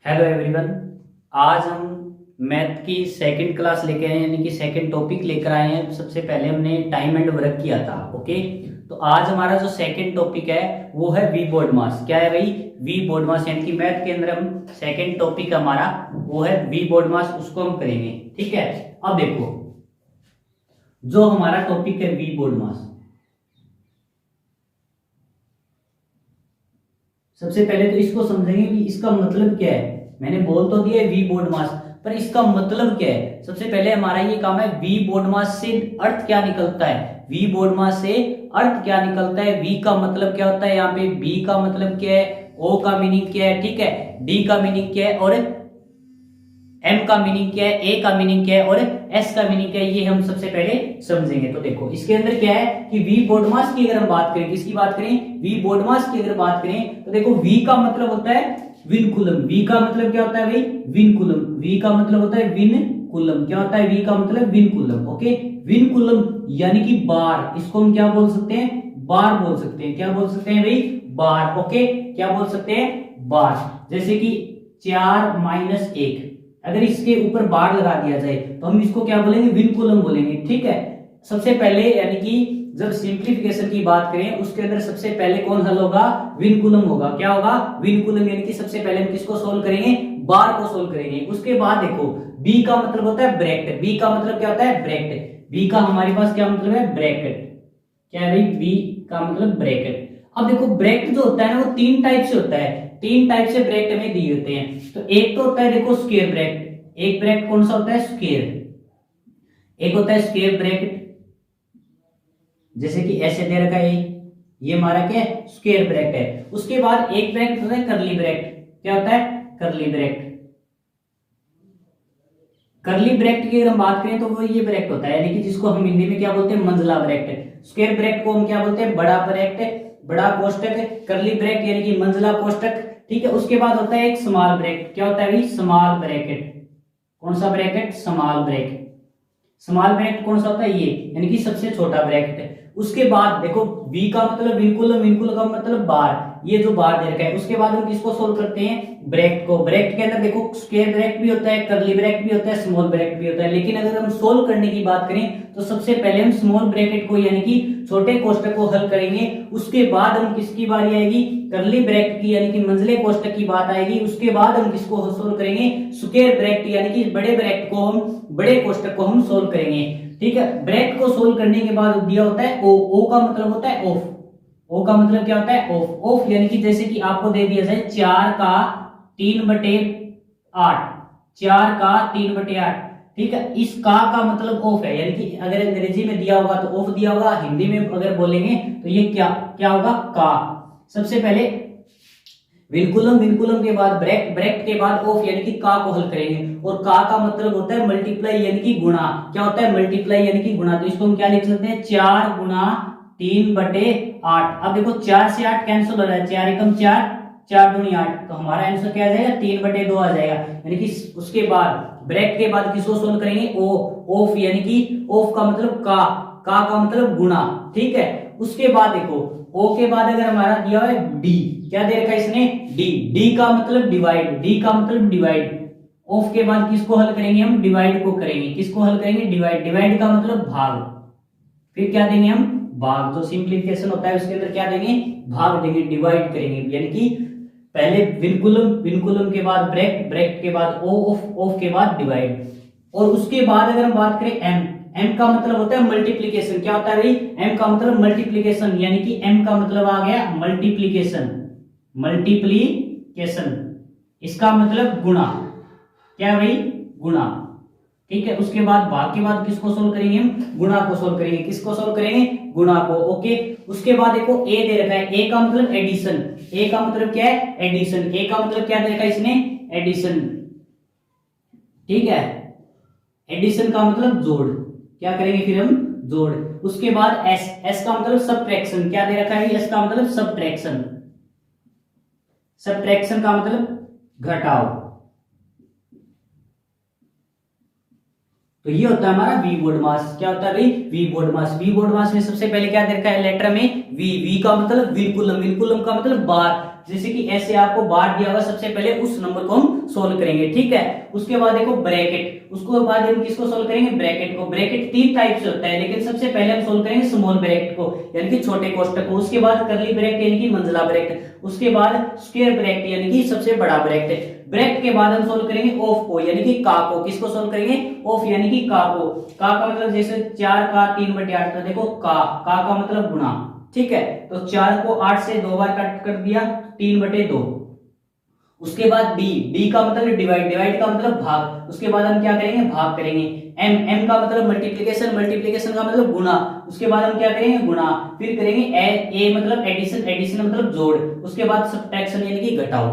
Hello everyone. आज हम math की सेकंड क्लास लेके आए हैं, यानी कि सेकंड टॉपिक लेकर आए हैं। सबसे पहले हमने टाइम एंड वर्क किया था। ओके, तो आज हमारा जो सेकंड टॉपिक है वो है वी बोर्ड मास। क्या है भाई? वी बोर्ड मास, यानी कि मैथ के अंदर हम सेकंड टॉपिक हमारा वो है वी बोर्ड मास, उसको हम करेंगे। ठीक है, अब देखो जो हमारा टॉपिक है वी बोर्ड मास, सबसे पहले तो इसको समझेंगे कि इसका मतलब क्या है। मैंने बोल तो दिया है वी बोर्ड मास, पर इसका मतलब क्या है। सबसे पहले हमारा ये काम है वी बोर्ड मास से अर्थ क्या निकलता है। वी बोर्ड मास से अर्थ क्या निकलता है, वी का मतलब क्या होता है, यहाँ पे बी का मतलब क्या है, ओ का मीनिंग क्या है, ठीक है, डी का मीनिंग क्या है, और एम का मीनिंग क्या है, ए का मीनिंग क्या है, और एस का मीनिंग क्या है, ये हम सबसे पहले समझेंगे। तो देखो इसके अंदर क्या है कि वी बोर्ड मास की अगर हम बात करें, किसकी बात करें, वी बोर्ड मास की अगर बात करें, तो देखो वी का मतलब होता है विन कूलम। वी का मतलब क्या होता है भाई? Win coulomb. वी का मतलब होता है विन कूलम। क्या होता है? वी का मतलब win coulomb. Okay, win coulomb यानी कि बार, इसको हम क्या बोल सकते हैं? बार बोल सकते हैं। क्या बोल सकते हैं भाई? बार। ओके, क्या बोल सकते हैं? बार। जैसे कि 4 - 1, अगर इसके ऊपर बार लगा दिया जाए तो हम इसको क्या बोलेंगे? विनकुलम बोलेंगे। ठीक है, सबसे पहले यानी कि जब सिंप्लीफिकेशन की बात करें उसके अंदर सबसे पहले कौन हल होगा? विनकुलम होगा। क्या होगा? विनकुलम। यानी कि सबसे पहले हम किसको सोल्व करेंगे? बार को सोल्व करेंगे। उसके बाद देखो बी का मतलब होता है ब्रैकेट। बी का मतलब क्या होता है? ब्रैकेट। बी का हमारे पास क्या मतलब है? ब्रैकेट। क्या है भाई? बी का मतलब ब्रैकेट। अब देखो ब्रैकेट जो होता है ना वो तीन टाइप से होता है। तीन टाइप से ब्रैकेट में दिए होते हैं। तो एक तो होता है देखो स्क्वायर ब्रैकेट। एक ब्रैकेट कौन सा होता है? स्क्वायर। एक होता है स्क्वायर ब्रैकेट, जैसे कि ऐसे दे रखा है, ये हमारा क्या है? स्क्वायर ब्रैकेट है। उसके बाद एक ब्रैकेट होता है करली ब्रैकेट। क्या होता है? करली ब्रैकेट। करली ब्रैकेट की अगर हम बात करें तो वो ये ब्रैकेट होता है, यानी कि जिसको हम हिंदी में क्या बोलते हैं? मंझला ब्रैकेट। स्क्वायर ब्रैकेट को हम क्या बोलते हैं? बड़ा ब्रैकेट, बड़ा कोष्टक। करली ब्रैकेट यानी कि मंझला कोष्टक। ठीक है, उसके बाद होता है एक स्मॉल ब्रैकेट। क्या होता है भाई? Small bracket. कौन सा bracket? Small bracket. Small bracket कौन सा होता है? ये, यानी कि सबसे छोटा ब्रैकेट है। उसके बाद देखो वी का मतलब विनकुलम, विनकुलम का मतलब बार, ये जो बार दे रखा है। उसके बाद हम किसको सोल्व करते हैं? ब्रैकेट को। ब्रैकेट के अंदर देखो स्क्वायर ब्रैकेट भी होता है, करली ब्रैकेट भी होता है, स्मॉल ब्रैकेट भी होता है। लेकिन अगर हम सोल्व करने की बात करें तो सबसे पहले हम स्मॉल ब्रैकेट को यानी कि छोटे कोष्टक को हल करेंगे। उसके बाद हम किसकी बारी आएगी? करली ब्रैकेट की, यानी कि मंझले कोष्टक की बात आएगी। उसके बाद हम किसको सोल्व करेंगे? स्क्वायर ब्रैकेट यानी कि बड़े ब्रैकेट को हम, बड़े कोष्टक को हम सोल्व करेंगे। ठीक है, ब्रैकेट को सोल्व करने के बाद दिया होता है ओ। ओ का मतलब होता है ऑफ। ओ का मतलब क्या होता है? ऑफ। ऑफ यानी कि जैसे कि आपको दे दिया जाए 4 का 3/8, 4 का 3/8। ठीक है, इस का मतलब ऑफ है, यानी कि अगर अंग्रेजी में दिया होगा तो ऑफ दिया होगा, हिंदी में अगर बोलेंगे तो ये क्या क्या होगा? का। सबसे पहले विनकुलम, विनकुलम के बाद ब्रैकेट, ब्रैकेट के बाद ऑफ, यानी कि का को हल करेंगे। और का मतलब होता है मल्टीप्लाई यानी कि गुणा। क्या होता है? मल्टीप्लाई यानी कि गुणा। तो इसको हम क्या लिख सकते हैं? 4 × 3/8। अब देखो 4 से 8 कैंसिल हो रहा है, 4 एकम 4, 4 दूनी 8, तो हमारा आंसर क्या आ जाएगा? 3/2 आ जाएगा। यानी कि उसके बाद ब्रैकेट के बाद किसको सोल्व करेंगे? ओ। ऑफ यानी कि ऑफ का मतलब का मतलब गुणा। ठीक है, उसके बाद देखो ओ के बाद अगर हमारा दिया है डी, क्या दे रखा है इसने? डी। डी का मतलब डिवाइड। डी का मतलब डिवाइड। ऑफ के बाद किसको हल करेंगे हम? डिवाइड को करेंगे। किसको हल करेंगे? डिवाइड। डिवाइड का मतलब भाग। फिर क्या देंगे हम? भाग। जो सिंप्लीफिकेशन होता है उसके अंदर क्या देंगे? भाग देंगे, डिवाइड करेंगे। यानी कि पहले विनकुलम, विनकुलम के बाद ब्रैकेट, ब्रैकेट के बाद ओ, ऑफ, ऑफ के बाद डिवाइड। और उसके बाद अगर हम बात करें एम, एम का मतलब होता है मल्टीप्लीकेशन। क्या होता है भाई? एम का मतलब मल्टीप्लीकेशन, यानी कि एम का मतलब आ गया मल्टीप्लीकेशन। मल्टीप्लीकेशन, इसका मतलब गुणा। क्या है भाई? गुणा। ठीक है, उसके बाद भाग के बाद किसको सोल्व करेंगे हम? गुणा को सोल्व करेंगे। किसको सोल्व करेंगे? गुणा को। ओके, उसके बाद देखो ए दे रखा है, ए का मतलब एडिशन। ए का मतलब क्या है? एडिशन। ए का मतलब क्या दे रखा है इसने? एडिशन। ठीक है, एडिशन का मतलब जोड़। क्या करेंगे फिर हम? जोड़। उसके बाद एस, एस का मतलब सबट्रैक्शन। क्या दे रखा है? एस का मतलब सबट्रैक्शन। सबट्रैक्शन का मतलब घटाव। तो ये होता है हमारा वी बोर्ड मास। क्या होता है भाई? V BODMAS. V BODMAS में सबसे पहले क्या दे रखा है? लेटर में वी, वी का मतलब विलकुलम, विलकुलम का मतलब बार। जैसे कि ऐसे आपको बार दिया हुआ, सबसे पहले उस नंबर को हम सोल्व करेंगे, ठीक है। उसके बाद देखो ब्रैकेट, उसको बाद हम किसको सोल्व करेंगे, ब्रैकेट को। ब्रैकेट 3 टाइप से होता है, लेकिन सबसे पहले हम सोल्व करेंगे स्मॉल ब्रैकेट को, यानी कि छोटे कोष्टक को। उसके बाद करली ब्रैकेट यानी कि मंझला ब्रैकेट, उसके बाद स्क्वायर ब्रैकेट यानी कि सबसे बड़ा ब्रैकेट। ब्रैकेट के बाद हम सोल्व करेंगे ऑफ को, यानी कि का को। किसको सोल्व करेंगे, ऑफ यानी कि का को। का मतलब जैसे 4 का 3/8, तो देखो का मतलब गुणा, ठीक है। तो 4 को 8 से 2 बार कट कर दिया, 3/2। उसके बाद डी का मतलब डिवाइड, डिवाइड का मतलब भाग। उसके बाद हम क्या करेंगे, भाग करेंगे। एम का मतलब मल्टीप्लिकेशन, मल्टीप्लिकेशन का मतलब गुणा। उसके बाद हम क्या करेंगे, गुणा। फिर करेंगे ए मतलब एडिशन, एडिशन मतलब जोड़। उसके बाद सब्ट्रैक्शन यानी कि घटाओ।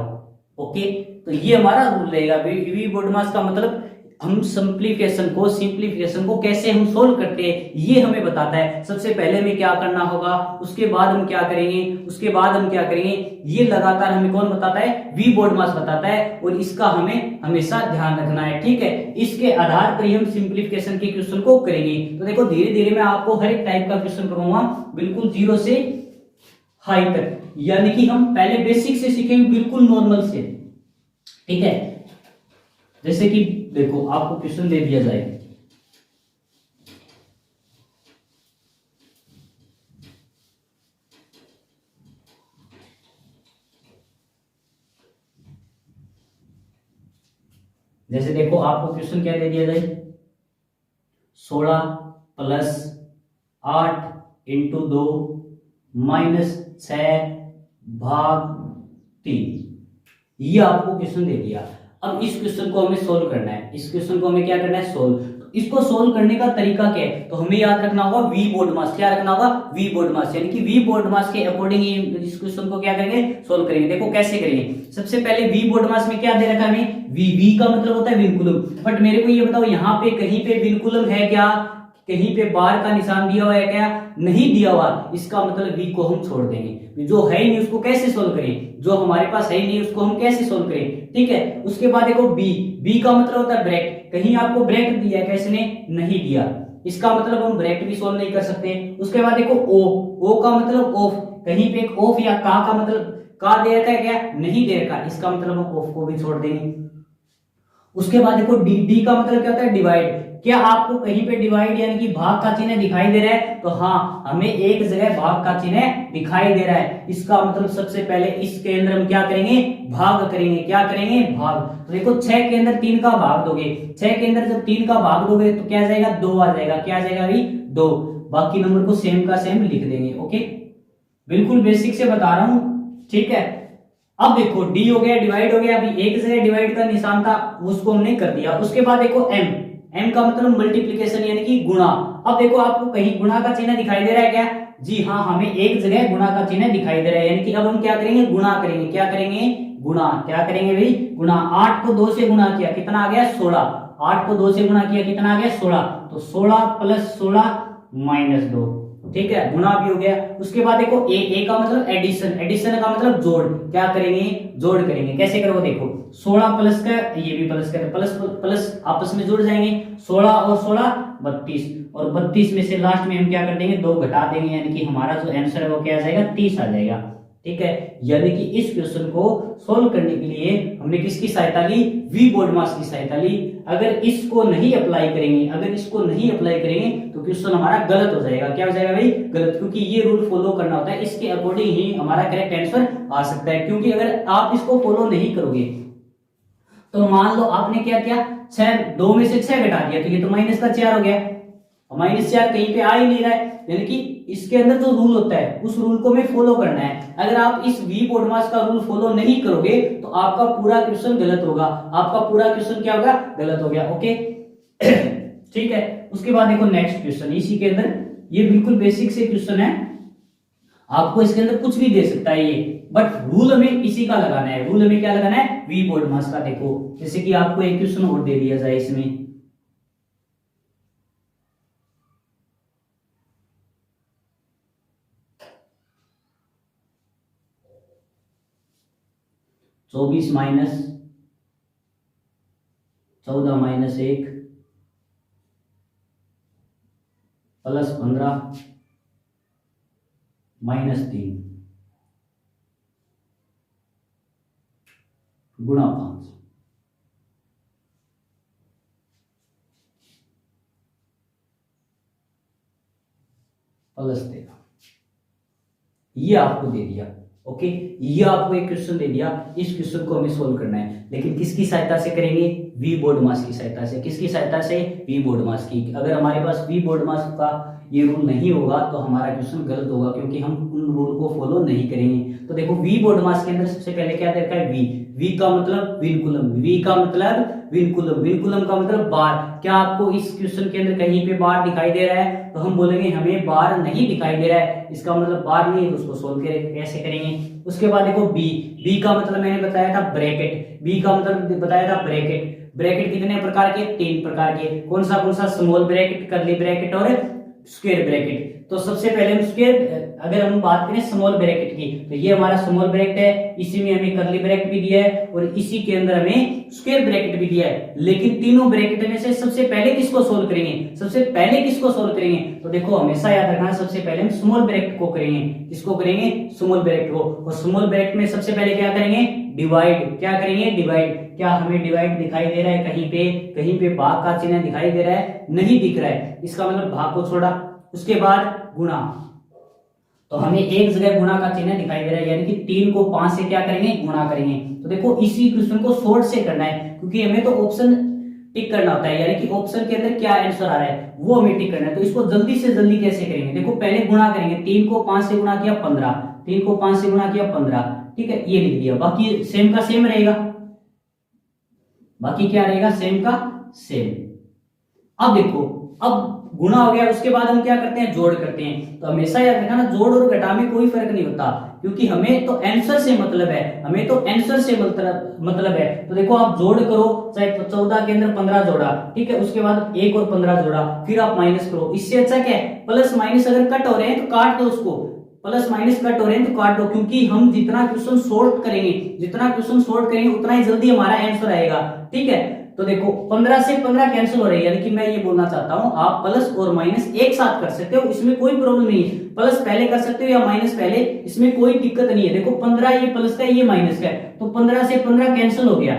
ओके, तो ये हमारा रूल रहेगा। वी बोडमास का मतलब हम सिंप्लीफिकेशन को कैसे हम सोल्व करते हैं ये हमें बताता है। सबसे पहले हमें क्या करना होगा, उसके बाद हम क्या करेंगे, उसके बाद हम क्या करेंगे, ये लगातार हमें कौन बताता है, वी बोडमास बताता है। और इसका हमें हमेशा ध्यान रखना है, ठीक है। इसके आधार पर ही हम सिंप्लीफिकेशन के क्वेश्चन को करेंगे। तो देखो धीरे धीरे मैं आपको हर एक टाइप का क्वेश्चन करूंगा, बिल्कुल जीरो से हाई तक, यानी कि हम पहले बेसिक से सीखेंगे, बिल्कुल नॉर्मल से, ठीक है। जैसे कि देखो आपको क्वेश्चन दे दिया जाए, जैसे देखो आपको क्वेश्चन क्या दे दिया जाए, 16 प्लस 8 इंटू 2 माइनस 6 भाग 3, ये आपको क्वेश्चन दे दिया। अब इस क्वेश्चन को हमें सोल्व करना है, इस क्वेश्चन को हमें क्या करना है, सोल्व। तो इसको सोल्व करने का तरीका क्या है, तो हमें याद रखना होगा वी बोडमास। क्या रखना होगा, वी बोडमास, यानी कि वी बोडमास के अकॉर्डिंग इस क्वेश्चन को क्या करेंगे, सोल्व करेंगे। देखो कैसे करेंगे, सबसे पहले वी बोडमास में क्या दे रखा है हमें, वी का मतलब होता है विनकुलम। बट मेरे को ये बताओ यहाँ पे कहीं पे विनकुलम है क्या, कहीं पे बार का निशान दिया हुआ है क्या, नहीं दिया हुआ। इसका मतलब वी को हम छोड़ देंगे, जो है ही नहीं उसको कैसे सोल्व करें, जो हमारे पास है ही नहीं उसको हम कैसे सोल्व करें, ठीक है। उसके बाद देखो बी का मतलब होता है ब्रैकेट, कहीं आपको ब्रैकेट दिया है, कैसे ने नहीं दिया, इसका मतलब हम ब्रैकेट भी सोल्व नहीं कर सकते। उसके बाद देखो ओ का मतलब ऑफ, कहीं पे एक ऑफ या का मतलब का दे रखा है क्या, नहीं दे रखा, इसका मतलब हम ऑफ को भी छोड़ देंगे। उसके बाद देखो डी का मतलब क्या होता है, डिवाइड। क्या आपको कहीं पे डिवाइड यानी कि भाग का चिन्ह दिखाई दे रहा है, तो हाँ हमें एक जगह भाग का चिन्ह दिखाई दे रहा है, इसका मतलब सबसे पहले इसके अंदर हम क्या करेंगे, भाग करेंगे। क्या करेंगे, भाग। तो देखो 6 के अंदर 3 का भाग दोगे, 6 के अंदर जब 3 का भाग दोगे तो क्या आ जाएगा, 2 आ जाएगा। क्या आ जाएगा भाई, 2। बाकी नंबर को सेम का सेम लिख देंगे। ओके, बिल्कुल बेसिक से बता रहा हूं, ठीक है। अब देखो डी हो गया, डिवाइड हो गया, अभी एक जगह डिवाइड का निशान था उसको हमने कर दिया। उसके बाद देखो एम का मतलब मल्टीप्लिकेशन यानी कि गुणा। अब देखो आपको कहीं गुणा का चिन्ह दिखाई दे रहा है क्या, जी हाँ, हमें एक जगह गुणा का चिन्ह दिखाई दे रहा है, यानी कि अब हम क्या करेंगे, गुणा करेंगे। क्या करेंगे, गुणा। क्या करेंगे भाई, गुणा। 8 को 2 से गुणा किया, कितना आ गया, 16। 8 को 2 से गुणा किया, कितना आ गया, 16। तो 16 प्लस 16 माइनस 2, ठीक है, गुणा भी हो गया। उसके बाद देखो ए का मतलब एडिशन, एडिशन का मतलब जोड़। क्या करेंगे, जोड़ करेंगे। कैसे करोगे, देखो 16 प्लस का ये भी प्लस कर, प्लस प्लस आपस में जुड़ जाएंगे, 16 और 16 32, और 32 में से लास्ट में हम क्या कर देंगे, 2 घटा देंगे, यानी कि हमारा जो आंसर है वो क्या आ जाएगा, 30 आ जाएगा, ठीक है। यानी कि इस क्वेश्चन को सोल्व करने के लिए हमने किसकी सहायता ली, वी बोडमास की सहायता ली। अगर इसको नहीं अप्लाई करेंगे, अगर इसको नहीं अप्लाई करेंगे तो क्वेश्चन हमारा गलत हो जाएगा। क्या हो जाएगा भाई, गलत, क्योंकि ये रूल फॉलो करना होता है, इसके अकॉर्डिंग ही हमारा करेक्ट आंसर आ सकता है। क्योंकि अगर आप इसको फॉलो नहीं करोगे तो मान लो आपने क्या किया, 6 2 में से 6 घटा दिया, तो ये तो माइनस का 4 हो गया। -4 कहीं पे आ ही नहीं रहा है, यानी कि इसके अंदर जो रूल होता है उस रूल को हमें फॉलो करना है। अगर आप इस वी बोडमास का रूल फॉलो नहीं करोगे तो आपका पूरा क्वेश्चन गलत होगा, आपका पूरा क्वेश्चन क्या होगा, गलत हो गया। ओके ठीक है। उसके बाद देखो नेक्स्ट क्वेश्चन, इसी के अंदर ये बिल्कुल बेसिक से क्वेश्चन है, आपको इसके अंदर कुछ भी दे सकता है ये, बट रूल हमें इसी का लगाना है। रूल हमें क्या लगाना है, वी बोडमास का। देखो जैसे कि आपको एक क्वेश्चन और दे दिया जाए इसमें, चौबीस माइनस 14 माइनस 1 प्लस 15 -3 गुणा 5 +13, ये आपको दे दिया। ओके, ये आपको एक क्वेश्चन दे दिया, इस क्वेश्चन को हमें सोल्व करना है, लेकिन किसकी सहायता से करेंगे? वी बोर्ड मास की सहायता से। किसकी सहायता से? वी बोर्ड मास की। अगर हमारे पास वी बोर्ड मास का ये रूल नहीं होगा तो हमारा क्वेश्चन गलत होगा, क्योंकि हम उन रूल को फॉलो नहीं करेंगे। तो देखो, वी बोर्ड मास के अंदर सबसे पहले क्या देखा है? वी का मतलब विनकुलम, वी का मतलब विनकुलम, विनकुलम का मतलब बार। क्या आपको इस क्वेश्चन के अंदर कहीं पे बार दिखाई दे रहा है? तो हम बोलेंगे हमें बार नहीं दिखाई दे रहा है, इसका मतलब बार नहीं है, तो उसको सोल्व कैसे करेंगे? उसके बाद देखो बी का मतलब मैंने बताया था ब्रैकेट, बी का मतलब बताया था ब्रैकेट। ब्रैकेट कितने प्रकार के? 3 प्रकार के। कौन सा? स्मॉल ब्रैकेट, कर्ली ब्रैकेट और स्क्वायर ब्रैकेट। तो सबसे पहले हम स्क्वायर, अगर हम बात करें स्मॉल ब्रैकेट की, तो ये हमारा स्मॉल ब्रैकेट है, इसी में हमें कर्ली ब्रैकेट भी दिया है और इसी के अंदर हमें स्क्वायर ब्रैकेट भी दिया है। लेकिन तीनों ब्रैकेट में से सबसे पहले किसको सोल्व करेंगे? सबसे पहले किसको सोल्व करेंगे? तो देखो, हमेशा याद रखना, सबसे पहले हम स्मॉल ब्रैकेट को करेंगे। किसको करेंगे? स्मॉल ब्रैकेट को। और स्मॉल ब्रैकेट में सबसे पहले क्या करेंगे? डिवाइड। क्या करेंगे? डिवाइड। क्या हमें डिवाइड दिखाई दे रहा है कहीं पे? कहीं पे भाग का चिन्ह दिखाई दे रहा है? नहीं दिख रहा है, इसका मतलब भाग को छोड़ा। उसके बाद गुणा, तो हमें एक जगह गुणा का चिन्ह दिखाई दे रहा है, यानी कि 3 को 5 से क्या करेंगे? गुणा करेंगे। तो देखो, इसी क्वेश्चन को शॉर्ट से करना है, क्योंकि हमें तो ऑप्शन टिक करना होता है, यानी कि ऑप्शन के अंदर क्या आंसर आ रहा है वो हमें टिक करना है। तो इसको जल्दी से जल्दी कैसे करेंगे? देखो, पहले गुणा करेंगे। 3 को 5 से गुणा किया 15, 3 को 5 से गुणा किया 15, ठीक है, ये लिख दिया। बाकी सेम का सेम रहेगा, बाकी क्या रहेगा? सेम का सेम। अब देखो, अब गुणा हो गया, उसके बाद हम क्या करते हैं? जोड़ करते हैं। तो हमेशा याद रखना ना, जोड़ और घटा में कोई फर्क नहीं होता, क्योंकि हमें तो आंसर से मतलब है, हमें तो आंसर से मतलब है। तो देखो, आप जोड़ करो, चाहे 14 के अंदर 15 जोड़ा, ठीक है, उसके बाद 1 और 15 जोड़ा, फिर आप माइनस करो। इससे अच्छा क्या है? प्लस माइनस अगर कट हो रहे हैं तो काट दो उसको, प्लस माइनस कट हो रहे हैं तो काट दो, क्योंकि हम जितना क्वेश्चन सॉल्व करेंगे उतना ही जल्दी हमारा आंसर आएगा, ठीक है। तो देखो, 15 से 15 कैंसिल हो रही है, यानी कि मैं ये बोलना चाहता हूं, आप प्लस और माइनस एक साथ कर सकते हो, इसमें कोई प्रॉब्लम नहीं है। प्लस पहले कर सकते हो या माइनस पहले, इसमें कोई दिक्कत नहीं है। देखो, 15 ये प्लस का, ये माइनस का है, तो 15 से 15 कैंसिल हो गया,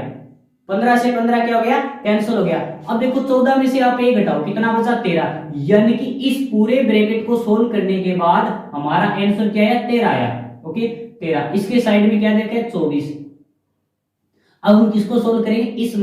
15 से 15 क्या हो गया? कैंसिल हो गया। अब देखो, 14 में से आप एक घटाओ, कितना बचा? 13, यानी कि इस पूरे ब्रैकेट को सोल्व करने के बाद हमारा आंसर क्या आया? 13 आया। ओके, 13। इसके साइड में क्या देखा है? 24। अब हम किसको सोल्व करेंगे? इस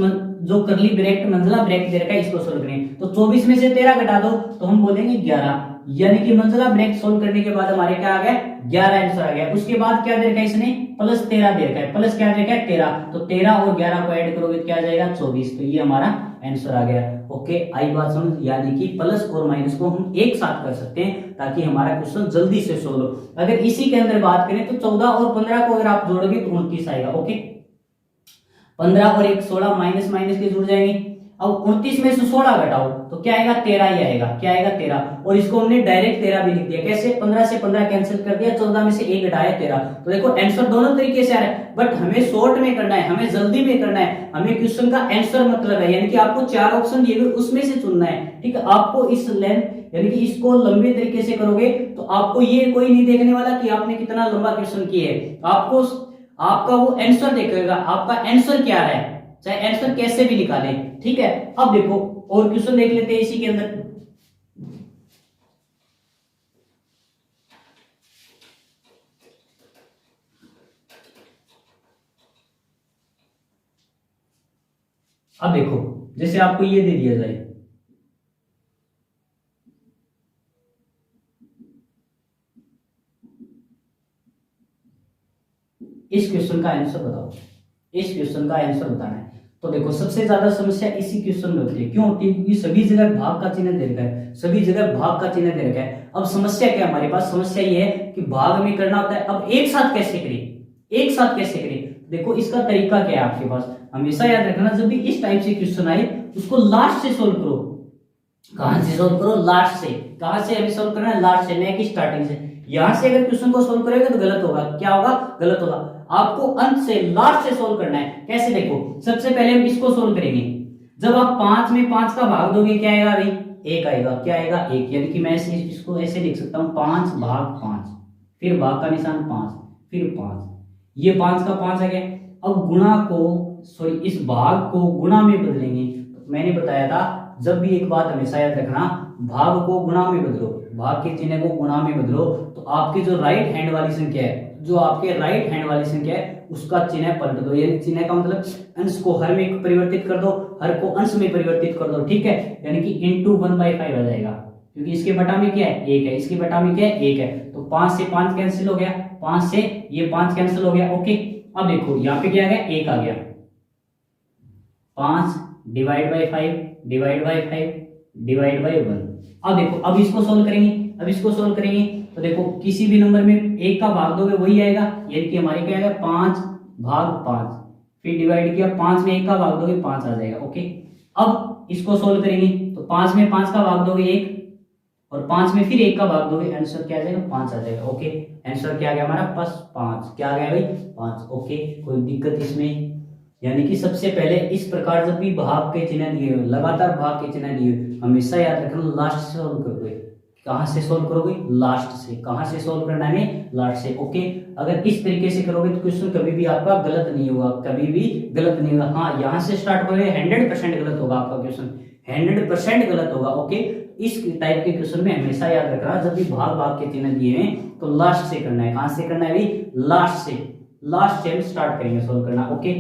जो करली ब्रैकेट, मंझला ब्रैकेट दे रखा है, इसको सोल्व करेंगे। तो 24 में से 13 घटा दो तो हम बोलेंगे 11, यानी कि मंझला ब्रैकेट सोल्व करने के बाद हमारे क्या आ गया? 11 आंसर आ गया। उसके बाद क्या दे रखा है इसने? प्लस 13 दे रखा है, प्लस क्या दे रखा है? 13। तो 13 और 11 को ऐड करोगे तो क्या आ जाएगा? 24। तो ये हमारा आंसर आ गया। ओके, आई बात समझ? यानी कि प्लस और माइनस को हम एक साथ कर सकते हैं, ताकि हमारा क्वेश्चन जल्दी से सोल्व हो। अगर इसी के अंदर बात करें तो 14 और 15 को अगर आप जोड़ोगे तो 29 आएगा। ओके, 15 और 1 16, माइनस माइनस के जुड़ जाएंगे। अब 29 में से 16 घटाओ तो क्या आएगा? 13 ही आएगा। क्या आएगा? 13। और इसको हमने डायरेक्ट 13 भी लिख दिया। कैसे? 15 से 15 कैंसिल कर दिया, 14 में से 1 घटाया 13। तो देखो, आंसर दोनों तरीके से आ रहा है, बट हमें शॉर्ट में करना है, हमें जल्दी में करना है, हमें क्वेश्चन का आंसर मतलब है, यानी कि आपको 4 ऑप्शन दिए हुए उसमें से चुनना है, ठीक है। आपको इस लेंथ, यानी कि इसको लंबे तरीके से करोगे तो आपको ये कोई नहीं देखने वाला कि आपने कितना लंबा क्वेश्चन किया है, आपको आपका वो आंसर देखेगा, आपका आंसर क्या है, चाहे आंसर कैसे भी निकाले, ठीक है। अब देखो, और क्वेश्चन देख लेते हैं इसी के अंदर। अब देखो, जैसे आपको ये दे दिया जाए, इस क्वेश्चन का आंसर बताओ, इस क्वेश्चन का आंसर बताना है। तो देखो, सबसे ज्यादा समस्या इसी क्वेश्चन में होती है। क्यों होती है? क्योंकि सभी जगह भाग का चिन्ह दे रखा है, सभी जगह भाग का चिन्ह दे रखा है। अब समस्या क्या है हमारे पास? समस्या ये है कि भाग में करना होता है, अब एक साथ कैसे करें, एक साथ कैसे करें? देखो, इसका तरीका क्या है आपके पास, हमेशा याद रखना, जब भी इस टाइप से क्वेश्चन आए उसको लास्ट से सोल्व करो। कहां से सोल्व करो? लास्ट से। कहां से हमें सोल्व करना है? लास्ट से, नहीं कि स्टार्टिंग से। यहां से अगर क्वेश्चन को सोल्व करोगे तो गलत होगा। क्या होगा? गलत होगा। आपको अंत से, लास्ट से सोल्व करना है। कैसे? देखो, सबसे पहले हम इसको सोल्व करेंगे। जब आप 5 में 5 का भाग दोगे क्या आएगा भाई? 1 आएगा। क्या आएगा? 1। यानी कि मैं इसको ऐसे लिख सकता हूं, 5 भाग 5, फिर भाग का निशान 5, फिर 5, ये 5 का 5 आ गया। अब गुणा को सॉरी इस भाग को गुणा में बदलेंगे। तो मैंने बताया था जब भी एक बात हमेशा याद रखना, भाग को गुणा में बदलो, भाग के चिन्ह को गुणा में बदलो, तो आपकी जो राइट हैंड वाली संख्या है, जो आपके राइट हैंड वाली संख्या है उसका चिन्ह पलट दो। यानी चिन्ह का मतलब अंश को हर में परिवर्तित कर दो, हर को अंश में परिवर्तित कर दो, ठीक है। यानी कि इंटू 1/5 आ जाएगा, क्योंकि इसके बटा में क्या है 1 है, इसके बटा में क्या है 1 है। तो 5 से 5 कैंसिल हो गया, 5 से ये 5 कैंसिल हो गया। ओके, अब देखो यहाँ पे क्या आ गया 1 आ गया। 5 divide by 5 divide by 5 divide by 1। अब देखो अब इसको सोल्व करेंगे, अब इसको सोल्व करेंगे तो देखो किसी भी नंबर में 1 का भाग दोगे वही आएगा, यानी कि हमारे क्या आएगा 5 भाग 5, फिर डिवाइड किया 5 में 1 का भाग दोगे 5 आ जाएगा। ओके, अब इसको सोल्व करेंगे तो 5 में 5 का भाग दोगे 1 और 5 में फिर 1 का भाग दोगे, आंसर क्या आ जाएगा 5 आ जाएगा। ओके, आंसर क्या आ गया हमारा बस 5, क्या आ गया भाई 5। ओके, कोई दिक्कत इसमें? यानी कि सबसे पहले इस प्रकार जब भी भाग के चिन्ह दिए हुए, लगातार भाग के चिन्ह दिए हुए, हमेशा याद रखना लास्ट से सोल्व करोगे। कहां से सोल्व करोगे? लास्ट से। कहां से सोल्व करना है? लास्ट से। ओके, अगर इस तरीके से करोगे तो क्वेश्चन कभी भी आपका गलत नहीं होगा, कभी भी गलत नहीं होगा। हाँ, यहां से स्टार्ट करोगे 100% गलत होगा आपका क्वेश्चन, 100% गलत होगा। ओके, इस टाइप के क्वेश्चन में हमेशा याद रखना जब भी भाग के चिन्ह दिए हैं तो लास्ट से करना है। कहां से करना है भाई? लास्ट से। लास्ट से हम स्टार्ट करेंगे सोल्व करना। ओके,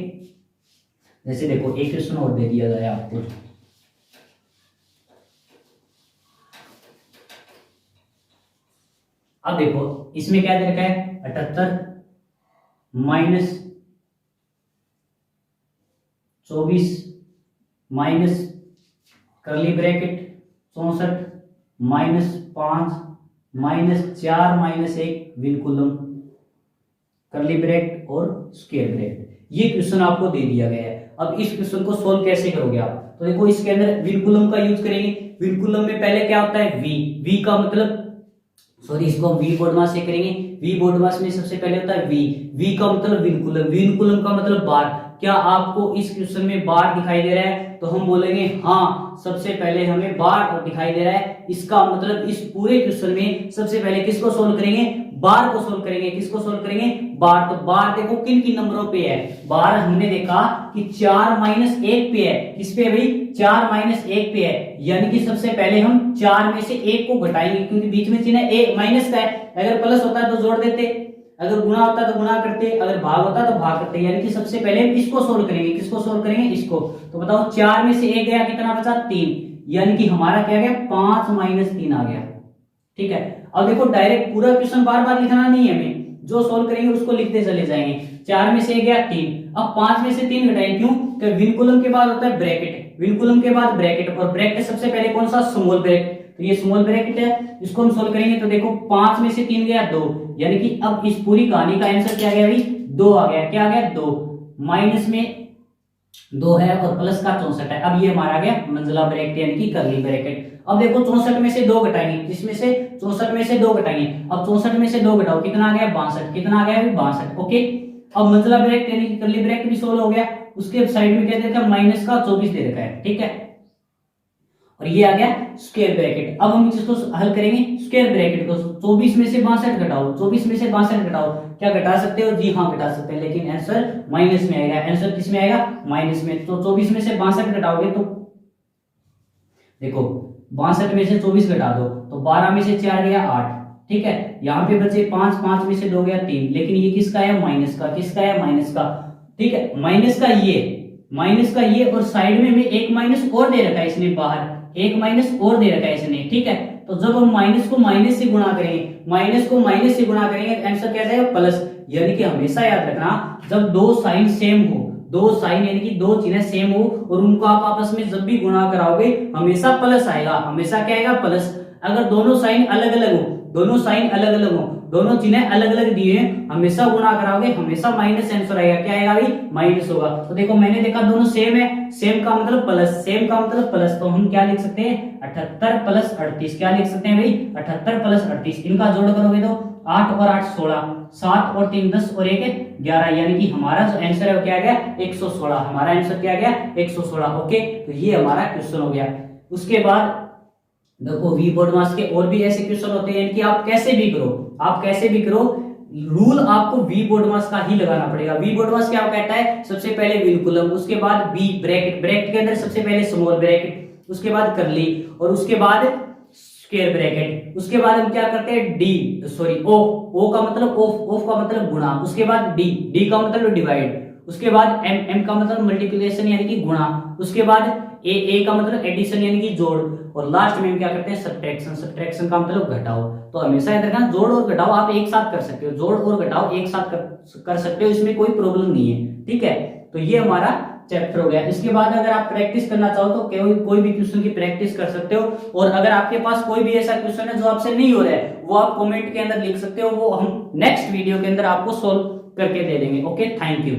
जैसे देखो एक क्वेश्चन और दे दिया जाए आपको, अब देखो इसमें क्या दे रखा है 78 माइनस 24 माइनस करली bracket 64 minus 5 minus 4 minus 1 vinculum करली ब्रैकेट और स्क्वायर ब्रैकेट। ये क्वेश्चन आपको दे दिया गया है। अब इस क्वेश्चन को सोल्व कैसे करोगे आप? तो देखो इसके अंदर विनकुलम का यूज करेंगे। विनकुलम में पहले क्या होता है वी का मतलब सॉरी इसको हम वी बोर्ड मास से करेंगे। वी बोर्ड मास में सबसे पहले होता है वी का मतलब विनकुलम, विनकुलम का मतलब बार। क्या आपको इस क्वेश्चन में बार दिखाई दे रहा है? तो हम बोलेंगे हाँ, सबसे पहले हमें बार दिखाई दे रहा है। इसका मतलब इस पूरे क्वेश्चन में सबसे पहले किसको सोल्व करेंगे? बार को सोल्व करेंगे। किसको सोल्व करेंगे? बार। तो बार देखो किन किन नंबरों पे है? बार हमने देखा कि 4 माइनस 1 पे है। किस पे है भाई? 4 माइनस 1 पे है। यानी कि सबसे पहले हम 4 में से 1 को घटाएंगे, क्योंकि बीच में चिन्ह एक माइनस का है। अगर प्लस होता है तो जोड़ देते, अगर गुणा होता तो गुणा करते, अगर भाग होता तो भाग करते। यानी कि सबसे पहले हम इसको सोल्व करेंगे। किसको सोल्व करेंगे? इसको। तो बताओ 4 में से 1 गया, कितना बचा? 3। यानी कि हमारा क्या गया 5 माइनस 3 आ गया। ठीक है, अब देखो डायरेक्ट पूरा क्वेश्चन बार बार लिखना नहीं है, हमें जो सोल्व करेंगे उसको लिखते चले जाएंगे। 4 में से 1 गया 3, अब 5 में से 3 घटाएंगे। क्यों? कि विनकुलम के बाद होता है ब्रैकेट, विनकुलम के बाद ब्रैकेट, और ब्रैकेट सबसे पहले कौन सा? Small bracket. तो ये स्मॉल ब्रैकेट है, इसको हम सोल्व करेंगे। तो देखो 5 में से 3 गया 2, यानी कि अब इस पूरी कहानी का आंसर क्या गया भाई? 2 आ गया। क्या आ गया? 2। माइनस में 2 है और प्लस का 64 है। अब ये हमारा आ गया मंजिला ब्रैकेट यानी कि कर्ली ब्रैकेट। अब देखो 64 में से 2 घटाएंगे, किसमें से? 64 में से 2 घटाएंगे। अब 64 में से 2 घटाओ, कितना आ गया? 62। कितना आ गया? 62। ओके, अब मंजिला ब्रैकेट यानी कि कर्ली ब्रैकेट भी सोल्व हो गया। उसके साइड में क्या दे रखा है? माइनस का 24 दे रखा है। ठीक है, और ये आ गया स्क्वायर ब्रैकेट। अब हम इसको हल करेंगे स्क्वायर ब्रैकेट को। 24 में से 62 घटाओ, 24 में से 62 घटाओ। क्या घटा सकते हो जी? हाँ घटा सकते हैं, लेकिन आंसर माइनस में आएगा। आंसर किस में आएगा? माइनस में। तो 24 में से 62 घटाओगे तो देखो 62 में से 24 घटा दो तो 12 में से 4 गया 8। ठीक है, यहाँ पे बचे 5, 5 में से 2 गया 3, लेकिन ये किसका है? माइनस का। किसका है? माइनस का। ठीक है, माइनस का ये, माइनस का ये, और साइड में एक माइनस और दे रखा है इसने, बाहर एक माइनस और दे रखा है इसने। ठीक है, तो जब हम माइनस को माइनस से गुणा करेंगे, माइनस को माइनस से गुणा करेंगे तो आंसर क्या जाएगा? प्लस। यानी कि हमेशा याद रखना जब दो साइन सेम हो, दो साइन यानी कि दो चिन्ह सेम हो और उनको आप आपस में जब भी गुणा कराओगे हमेशा प्लस आएगा। हमेशा क्या आएगा? प्लस। अगर दोनों साइन अलग अलग हो, दोनों साइन अलग अलग हो, दोनों चिन्ह अलग अलग दिए हैं, हमेशा गुणा कराओगे हमेशा माइनस आंसर आएगा। क्या आएगा भाई? माइनस होगा। तो देखो मैंने देखा दोनों सेम है, सेम का मतलब प्लस, सेम का मतलब प्लस। तो हम क्या लिख सकते हैं? 78 प्लस 38। क्या लिख सकते हैं भाई? 78 प्लस 38। इनका जोड़ करोगे तो 8 और 8 16, 7 और 3 10 और 1 11। यानी कि हमारा जो आंसर है वो क्या आ गया? 116। हमारा आंसर क्या आ गया? 116। ओके, तो ये हमारा क्वेश्चन हो गया। उसके बाद देखो वी बोर्ड मास के और भी ऐसे क्वेश्चन होते हैं कि आप कैसे भी करो, आप कैसे भी करो, रूल आपको वी बोर्ड मास का ही लगाना पड़ेगा। वी बोर्ड मास क्या कहता है, सबसे पहले विनकुलम, उसके बाद बी ब्रैकेट, ब्रैकेट के अंदर सबसे पहले स्मॉल ब्रैकेट, उसके बाद करली, और उसके बाद स्क्वायर ब्रैकेट, उसके बाद हम क्या करते हैं डी सॉरी ओ, ओ का मतलब ऑफ, ऑफ का मतलब गुणा, उसके बाद डी, डी का मतलब डिवाइड, उसके बाद एम, एम का मतलब मल्टीप्लिकेशन यानी कि गुणा, उसके बाद ए का मतलब एडिशन यानी कि जोड़, और लास्ट में हम क्या करते हैं सब्ट्रैक्शन, सब्ट्रैक्शन का मतलब घटाओ। तो हमेशा याद रखना जोड़ और घटाओ आप एक साथ कर सकते हो, जोड़ और घटाओ एक साथ कर सकते हो, इसमें कोई प्रॉब्लम नहीं है, ठीक है। तो ये हमारा चैप्टर हो गया। इसके बाद अगर आप प्रैक्टिस करना चाहो तो कोई भी क्वेश्चन की प्रैक्टिस कर सकते हो, और अगर आपके पास कोई भी ऐसा क्वेश्चन है जो आपसे नहीं हो रहा है वो आप कमेंट के अंदर लिख सकते हो, वो हम नेक्स्ट वीडियो के अंदर आपको सोल्व करके दे देंगे। Okay, thank you.